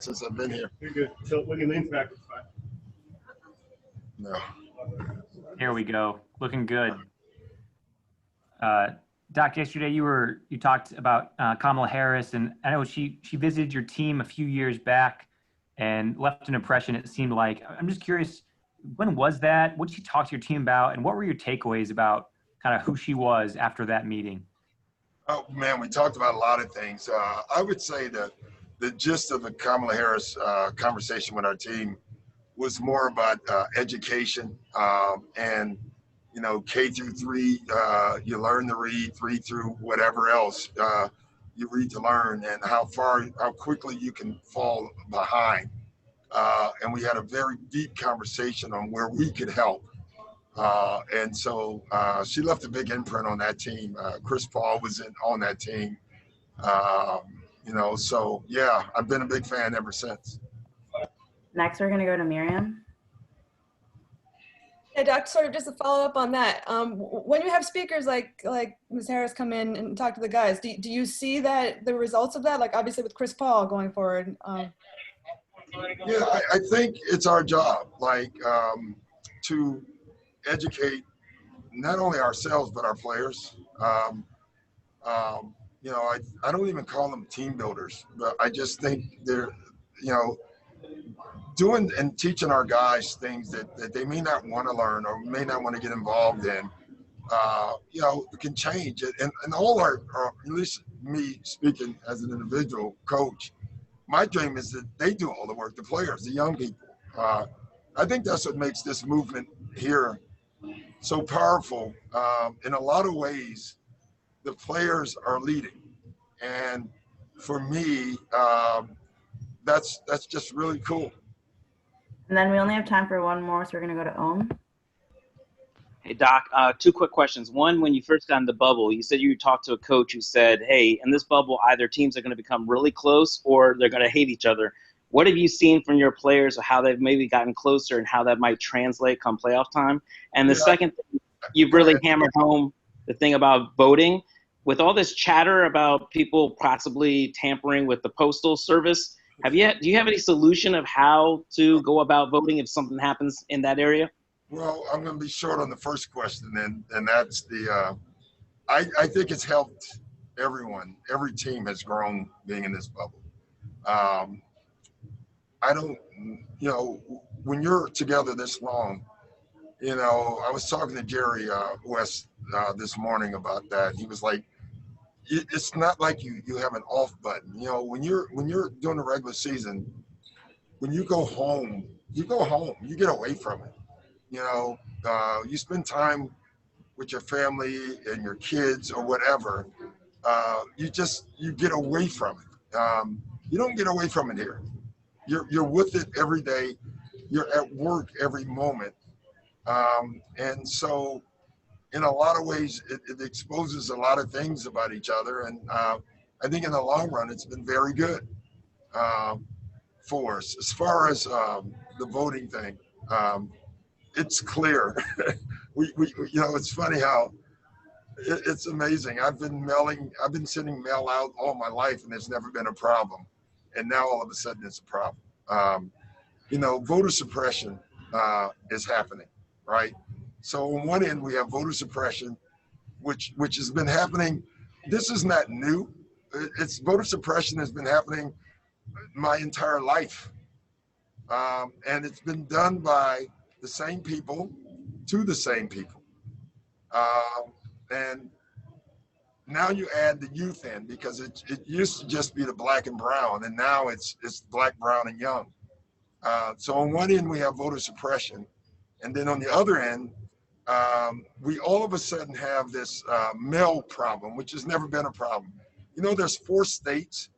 since I've been here. You're good. So when you lean back, it's fine. No. Here we go. Looking good. Doc, yesterday you talked about Kamala Harris, and I know she visited your team a few years back and left an impression, it seemed like. I'm just curious, when was that? What did she talk to your team about, and what were your takeaways about kind of who she was after that meeting? Oh, man, we talked about a lot of things. I would say that the gist of the Kamala Harris conversation with our team was more about education and, you know, K through 3, you learn to read, 3 through whatever else you read to learn, and how quickly you can fall behind. And we had a very deep conversation on where we could help. And so she left a big imprint on that team. Chris Paul was on that team. You know, so yeah, I've been a big fan ever since. Next, we're going to go to Miriam. Yeah, Doc, sort of just to follow up on that. When you have speakers like Ms. Harris come in and talk to the guys, do you see that the results of that, like obviously with Chris Paul going forward? Yeah, I think it's our job, like to educate not only ourselves but our players. You know, I don't even call them team builders, but I just think they're, you know, doing and teaching our guys things that they may not want to learn or may not want to get involved in, you know, can change it. And all our, at least me speaking as an individual coach, my dream is that they do all the work, the players, the young people. I think that's what makes this movement here so powerful. In a lot of ways, the players are leading. And for me, that's just really cool. And then we only have time for one more, so we're going to go to Ohm. Hey, Doc, 2 quick questions. One, when you first got in the bubble, you said you talked to a coach who said, hey, in this bubble, either teams are going to become really close or they're going to hate each other. What have you seen from your players, or how they've maybe gotten closer and how that might translate come playoff time? And the second thing, you've really hammered home the thing about voting. With all this chatter about people possibly tampering with the postal service, do you have any solution of how to go about voting if something happens in that area? Well, I'm going to be short on the first question, and that's the, I think it's helped everyone. Every team has grown being in this bubble. I don't, you know, when you're together this long, you know, I was talking to Jerry West this morning about that. He was like, it's not like you have an off button. You know, when you're doing the regular season, when you go home, you get away from it. You know, you spend time with your family and your kids or whatever. You get away from it. You don't get away from it here. You're with it every day. You're at work every moment. And so in a lot of ways, it exposes a lot of things about each other. And I think in the long run, it's been very good for us. As far as the voting thing, it's clear. we you know, it's funny how it's amazing. I've been sending mail out all my life, and there's never been a problem. And now all of a sudden it's a problem. You know, voter suppression is happening, right? So on one end, we have voter suppression, which has been happening. This is not new. It's voter suppression has been happening my entire life. And it's been done by the same people to the same people. And now you add the youth in, because it used to just be the black and brown, and now it's black, brown, and young. So on one end, we have voter suppression. And then on the other end, we all of a sudden have this mail problem, which has never been a problem. You know, there's 4 states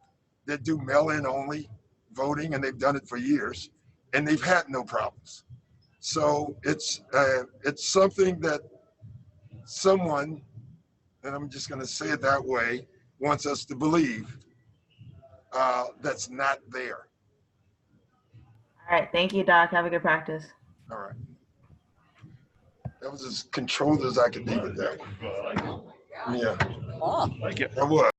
that do mail-in only voting, and they've done it for years, and they've had no problems. So it's something that someone, and I'm just going to say it that way, wants us to believe that's not there. All right. Thank you, Doc. Have a good practice. All right. That was as controlled as I could be with that one. Yeah. Like it. I was.